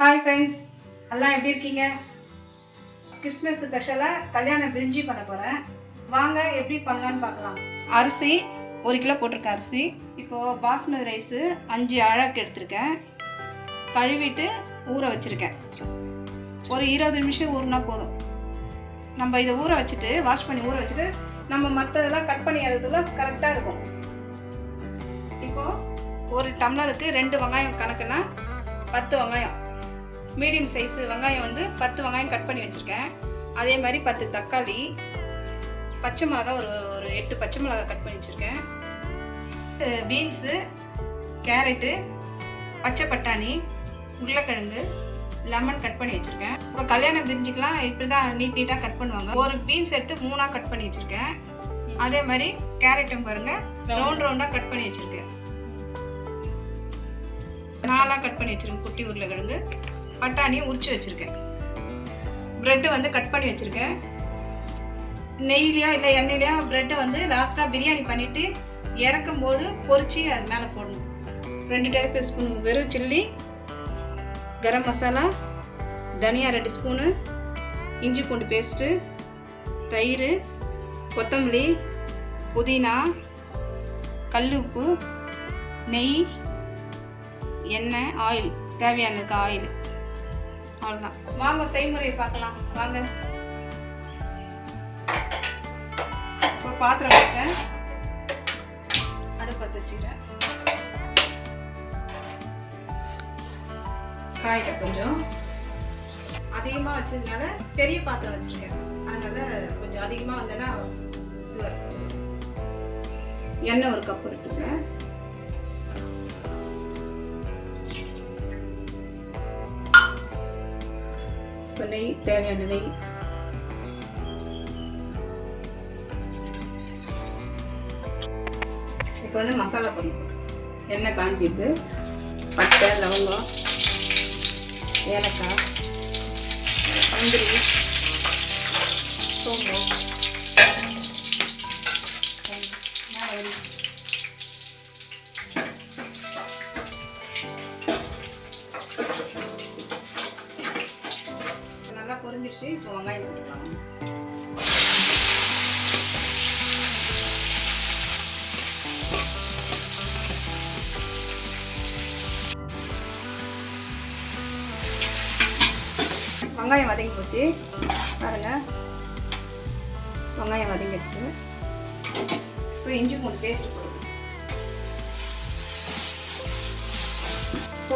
Hi friends, எல்லாம் எப்படி இருக்கீங்க? கிறிஸ்மஸ் ஸ்பெஷலாக கல்யாண பிரிஞ்சி பண்ண போகிறேன். வாங்க எப்படி பண்ணலான்னு பார்க்கலாம். அரிசி 1 கிலோ போட்டிருக்கேன். அரிசி இப்போது பாஸ்மதி ரைஸு 5 அழகு எடுத்திருக்கேன். கழுவிட்டு ஊற வச்சுருக்கேன். ஒரு 20 நிமிஷம் ஊறினா போதும். நம்ம இதை ஊற வச்சுட்டு வாஷ் பண்ணி ஊற வச்சுட்டு நம்ம மற்றதெல்லாம் கட் பண்ணி எடுத்துக்குள்ள கரெக்டாக இருக்கும். இப்போது ஒரு டம்ளருக்கு 2 வெங்காயம் கணக்குன்னா 10 வெங்காயம், மீடியம் சைஸு வெங்காயம் வந்து 10 வெங்காயம் கட் பண்ணி வச்சுருக்கேன். அதே மாதிரி 10 தக்காளி, பச்சை மிளகா ஒரு 8 பச்சை மிளகா கட் பண்ணி வச்சுருக்கேன். பீன்ஸு, கேரட்டு, பச்சை பட்டாணி, உருளைக்கிழங்கு, லெமன் கட் பண்ணி வச்சுருக்கேன். இப்போ கல்யாணம் பிரிஞ்சிக்கலாம் இப்படி தான் நீட்டாக கட் பண்ணுவாங்க. ஒரு பீன்ஸ் எடுத்து 3 கட் பண்ணி வச்சுருக்கேன். அதே மாதிரி கேரட்டும் பாருங்கள் ரவுண்டாக கட் பண்ணி வச்சுருக்கேன். 4 கட் பண்ணி வச்சுருக்கேன். குட்டி உருளைக்கிழங்கு, பட்டாணியும் உரிச்சு வச்சுருக்கேன். ப்ரெட்டு வந்து கட் பண்ணி வச்சுருக்கேன். நெய்லையா இல்லை எண்ணெயிலையா ப்ரெட்டை வந்து லாஸ்ட்டாக பிரியாணி பண்ணிவிட்டு இறக்கும் போது பொரிச்சு அது மேலே போடணும். 2 டேபிள் ஸ்பூன் வெறும் சில்லி, கரம் மசாலா, தனியா 2 ஸ்பூனு, இஞ்சி பூண்டு பேஸ்ட்டு, தயிர், கொத்தமல்லி, புதினா, கல் உப்பு, நெய், எண்ணெய், ஆயில், தேவையானதுக்கு ஆயில். அவ்வளோதான். வாங்க செய்முறையை பார்க்கலாம். வாங்க. இப்போ பாத்திரம் வச்சுட்டேன், அடுப்பை வச்சுக்கிறேன். காய்கறி கொஞ்சம் அதிகமாக வச்சதுனால பெரிய பாத்திரம் வச்சுருக்கேன். அதனால கொஞ்சம் அதிகமாக வந்தேன்னா எண்ணெய் 1 கப் எடுத்துக்கிறேன். நெய், தேவையான நெய், இப்போ வந்து மசாலா பொடி எண்ணெய் காஞ்சிது. பட்டை, லவங்கம், ஏலக்காய், முந்திரி, சோம்பு, நல்லா பொரிஞ்சிடுச்சு. இப்போ வெங்காயம் போட்டுக்கலாம். வெங்காயம் வதங்கி போச்சு பாருங்க. வெங்காயம் வதங்கிடுச்சு. இப்போ இஞ்சி பூண்டு பேஸ்ட் போடுங்க. இப்போ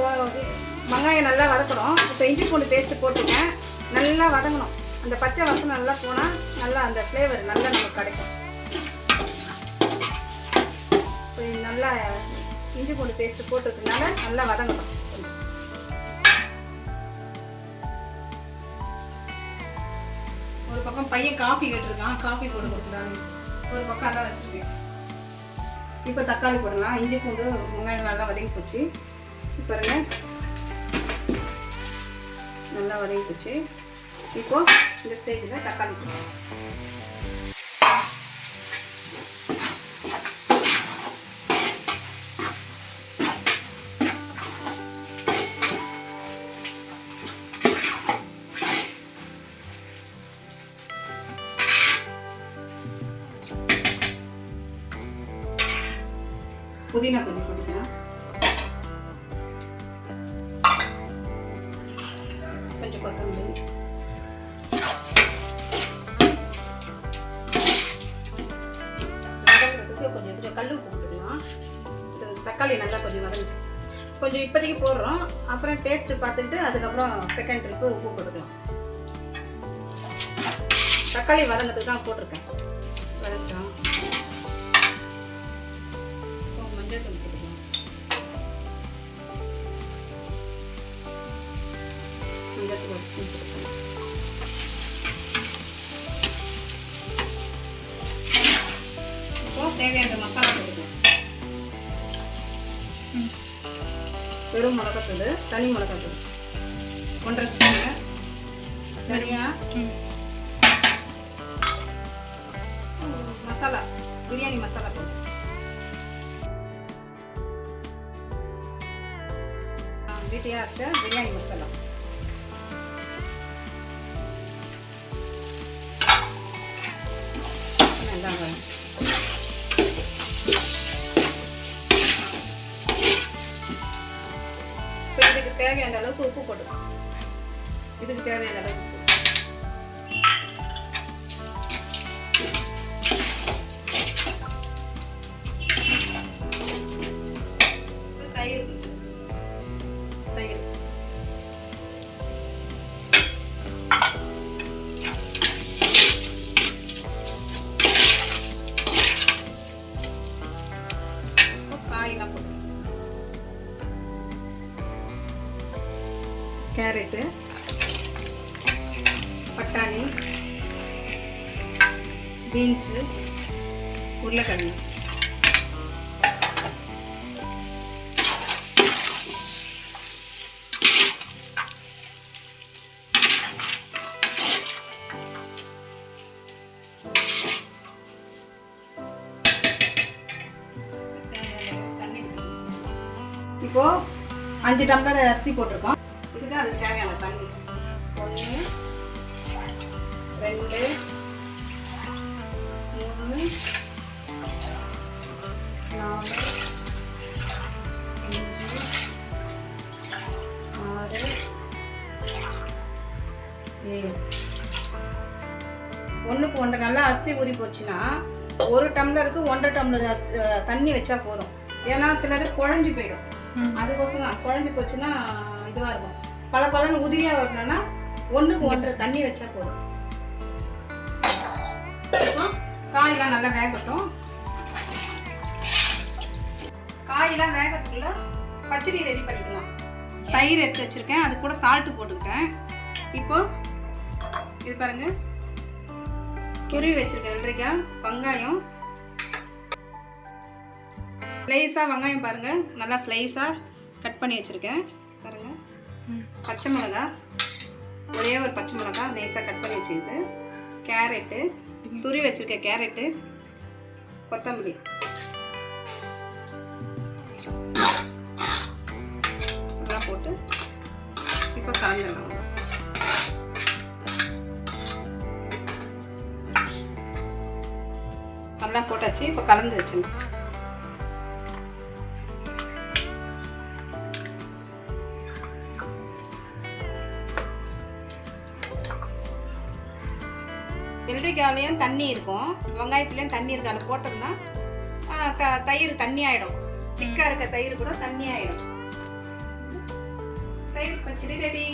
வெங்காயம் நல்லா வதக்கணும். இப்போ இஞ்சி பூண்டு பேஸ்ட்டு போட்டுருக்கேன். நல்லா வதங்கணும். அந்த பச்சை வாசனை நல்லா போனால் நல்லா அந்த ஃப்ளேவர் நல்லா நமக்கு கிடைக்கும். இப்போ நல்லா இஞ்சி பூண்டு பேஸ்ட்டு போட்டுறதுனால நல்லா வதங்கணும். ஒரு பக்கம் பையன் காஃபி கேட்டிருக்கான், காஃபி போட்டு கொடுக்குறாங்க. ஒரு பக்கம் அதான் வச்சுருக்கேன். இப்போ தக்காளி போடலாம். இஞ்சி பூண்டு வெங்காயம் நல்லா வதங்கி போச்சு. பாருங்க நல்லா வதங்கி போச்சு. இப்போ இந்த ஸ்டேஜில் தக்காளி போடலாம். புதினா கொஞ்சம் போட்டுக்கலாம். கொஞ்சம் கொத்தமல்லி, வதங்கிறதுக்கு கொஞ்சம் கல் உப்பு போட்டுக்கலாம். தக்காளி நல்லா கொஞ்சம் வதங்கி கொஞ்சம் இப்போதைக்கு போடுறோம். அப்புறம் டேஸ்ட்டு பார்த்துட்டு அதுக்கப்புறம் செகண்ட் ட்ரிப்பு உப்பு போட்டுக்கலாம். தக்காளி வதங்கிறதுக்கு தான் போட்டிருக்கேன். வதக்கிட்டோம். மஞ்சள் தூள் போட்டுக்கலாம். மஞ்சள் தூள் 1 ஸ்பூன் போட்டுக்கலாம். இப்போ தேவையான மசாலா போட்டுக்கலாம். வெறும் மிளகாத்தூள், தனி மிளகாத்தூள் 1.5 ஸ்பூனு, தனியா மசாலா, பிரியாணி மசாலா போட்டு வீட்டையே அரைச்ச பிரியாணி மசாலா அளவுக்கு உப்பு போட்டுக்கலாம். இதுக்கு தேவையான அளவுக்கு தயிர் தயிர் காயெல்லாம் போட்டு கேரட்டு, பட்டாணி, பீன்ஸு, உருளைக்கிழங்கு. இப்போ 5 டம்ளர் அரிசி போட்டிருக்கோம். இதுக்கு அதுக்கு தேவையான தண்ணி 1 2 3 4 5 6 7. 1க்கு 1 நல்லா அரிசி ஊறி போச்சுன்னா 1 டம்ளருக்கு 1.5 டம்ளர் தண்ணி வச்சா போதும். ஏன்னா சிலது குழஞ்சி போயிடும். அதுக்கோசரம் குழஞ்சி போச்சுன்னா இதுவாக இருக்கும். பல உதிரியாக வரணும்னா 1க்கு 1.5 தண்ணி வச்சா போதும். இப்போ காயெல்லாம் நல்லா வேகட்டும். காயெல்லாம் வேகத்துக்குள்ள பச்சடி ரெடி பண்ணிக்கலாம். தயிர் எடுத்து வச்சுருக்கேன், அது கூட சால்ட்டு போட்டுக்கிட்டேன். இப்போ இது பாருங்க, துருவி வச்சுருக்கேன் வெள்ளரிக்காய், வெங்காயம் ஸ்லைஸாக, வெங்காயம் பாருங்கள் நல்லா ஸ்லைஸாக கட் பண்ணி வச்சுருக்கேன் பாருங்கள். பச்சை மிளகா, ஒரே ஒரு பச்சை மிளகா நைஸாக கட் பண்ணி வச்சுக்கிது, கேரட்டு துருவி வச்சுருக்க கேரட்டு, கொத்தமல்லி எல்லாம் போட்டு இப்போ கலந்துடலாம். நல்லா போட்டாச்சு. இப்போ கலந்து வச்சுருந்தேன். வெள்ளரிக்காயிலையும் தண்ணி இருக்கும், வெங்காயத்துலேயும் தண்ணி இருக்கு. அதில் போட்டோம்னா தயிர் தண்ணி ஆகிடும். திக்காக இருக்க தயிர் கூட தண்ணி ஆகிடும். தயிர் பச்சடி ரெடி.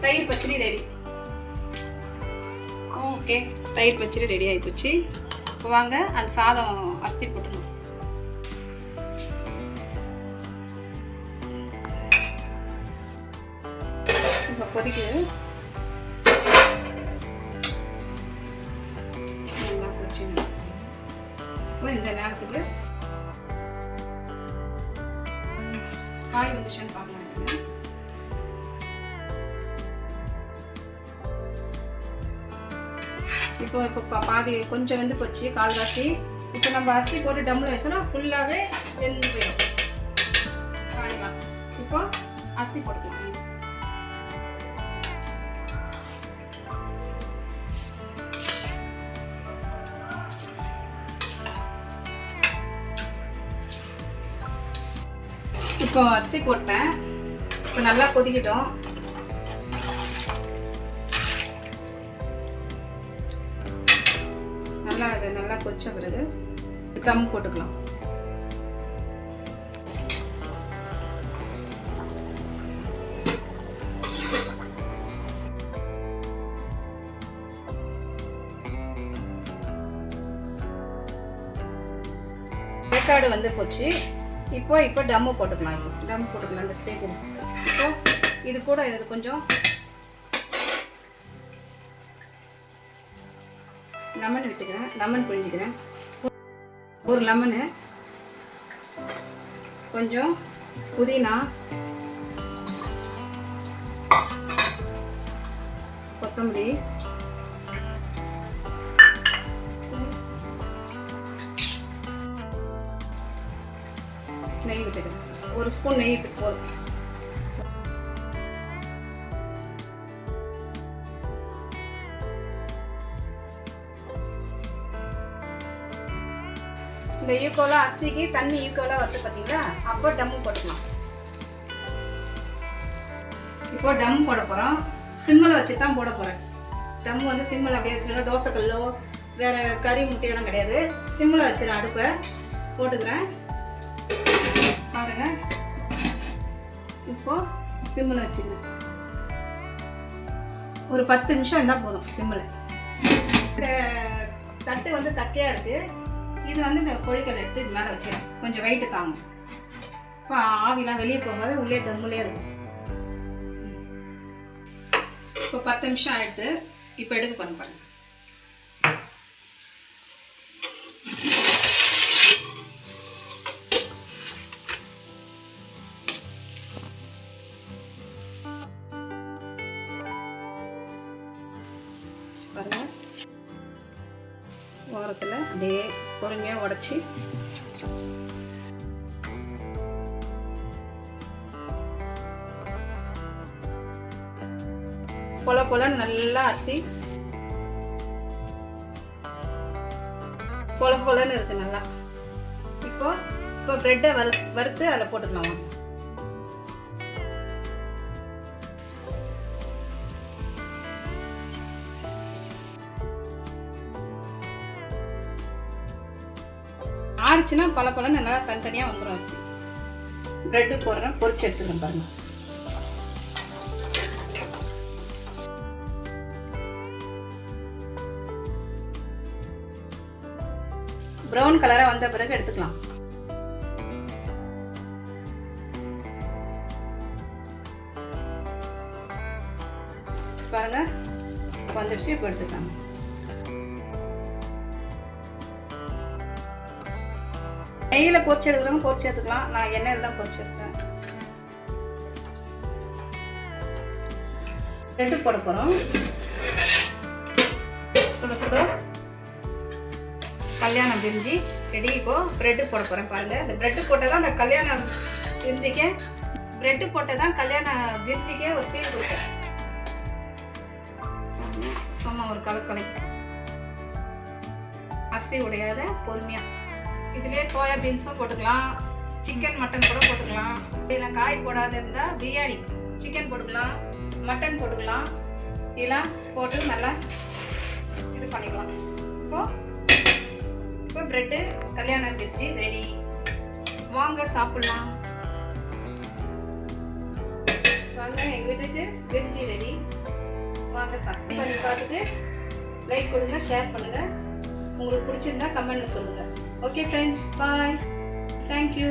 தயிர் பச்சடி ரெடி. ஓகே, தயிர் பச்சடி ரெடி ஆகிப்போச்சு. இப்போ வாங்க அந்த சாதம் அரிசி போட்டுருணும். இப்போ கொதிக்குது. இந்த நேரத்துக்கு காய் வந்துச்சுன்னு பார்க்கலாம். இப்போ பாதி கொஞ்சம் வெந்து போச்சு, கால்வாசி. இப்போ நம்ம அரிசி போட்டு டம்மில் வச்சோன்னா ஃபுல்லாகவே வெந்து போயிடும் காயெல்லாம். இப்போ அரிசி போட்டுக்கலாம். இப்போ அரிசி போட்டேன். இப்போ நல்லா கொதிக்கிட்டோம். நல்லா கொதிச்ச பிறகு தம் போட்டுக்கலாம். வேக்காடு வந்து போச்சு. இப்போ டம்மு போட்டுக்கலாம். டம் போட்டுக்கலாம் இந்த ஸ்டேஜில். இப்போ இது கூட இது கொஞ்சம் லெமன் விட்டுக்கிறேன், லெமன் புழிஞ்சிக்கிறேன். ஒரு லெமனு, கொஞ்சம் புதினா, கொத்தமல்லி, நெய் விட்டுக்கிறேன். ஒரு ஸ்பூன் நெய் விட்டு போதும். இந்த ஈக்குவலாக அரிசிக்கு தண்ணி ஈக்குவலாக வருது பார்த்தீங்களா? அப்போ டம்மு போட்டுக்கலாம். இப்போ டம் போட போகிறோம். சிம்மில் வச்சு தான் போட போகிறேன். டம் வந்து சிம்மில் அப்படியே வச்சுருங்க. தோசைக்கல்லோ வேறு கறி முட்டையெல்லாம் கிடையாது. சிம்மில் வச்சுருவேன். அடுப்பை போட்டுக்கிறேன் பாருங்கள். இப்போது சிம்மில் வச்சுக்கிறேன். ஒரு 10 நிமிஷம் இருந்தால் போதும் சிம்மில். இந்த தட்டு வந்து தக்கையாக இருக்குது. இது வந்து இந்த கோழிக்கல் எடுத்து இது மேலே வச்சிடும். கொஞ்சம் வெயிட்டு தாங்கும். இப்போ ஆவிலாம் வெளியே போகும்போது உள்ளே டம்முலே இருக்கும். இப்போ 10 நிமிஷம் ஆகிடுது. இப்போ எடுக்க பாருங்க. பாருங்க, ஓரத்தில் அப்படியே பொறுமையாக உடச்சி பொல பொலன்னு நல்லா அரிசி பொல பொலன்னு இருக்கு நல்லா. இப்போ ப்ரெட்டை வறுத்து அதில் போட்டுக்கலாம். ஆறிச்சுன்னா பல பலன்னு நல்லா தனித்தனியாக வந்துடும் அரிசி. ப்ரெட்டு போடுறேன், பொரிச்சு எடுத்துக்கிறேன் பாருங்க. ப்ரௌன் கலராக வந்த பிறகு எடுத்துக்கலாம். பாருங்க வந்துடுச்சு. இப்போ எடுத்துக்கலாம். நெய்யில் பொரிச்சு எடுக்கிறவங்க பொரிச்சு எடுத்துக்கலாம். நான் எண்ணெயில் தான் பொரிச்சு எடுத்தேன். ப்ரெட்டு போட போகிறோம். சுட சுட கல்யாண பிரிஞ்சி ரெடி. இப்போது ப்ரெட்டு போட போகிறேன் பாருங்கள். இந்த ப்ரெட்டு போட்டால் தான் அந்த கல்யாண பிரிஞ்சிக்கே ஒரு ஃபீல் கொடுக்கும். சும்மா ஒரு கலக்கலை அரிசி உடையாத பொறுமையாக. இதுலேயே சோயா பீன்ஸும் போட்டுக்கலாம், சிக்கன் மட்டன் கூட போட்டுக்கலாம். இதெல்லாம் காய் போடாத இருந்தால் பிரியாணி சிக்கன் போட்டுக்கலாம், மட்டன் போட்டுக்கலாம். இதெல்லாம் போட்டு நல்லா இது பண்ணிக்கலாம். இப்போ ப்ரெட்டு கல்யாண பிரிஞ்சி ரெடி. வாங்க சாப்பிட்லாம். வாங்க, எங்கள் வீட்டுக்கு பிரிஞ்சி ரெடி. வாங்க சாப்பிட்டு பண்ணி பார்த்துட்டு லைக் கொடுங்க, ஷேர் பண்ணுங்கள். உங்களுக்கு பிடிச்சிருந்தா கமெண்ட்ல சொல்லுங்கள். Okay friends, bye. Thank you.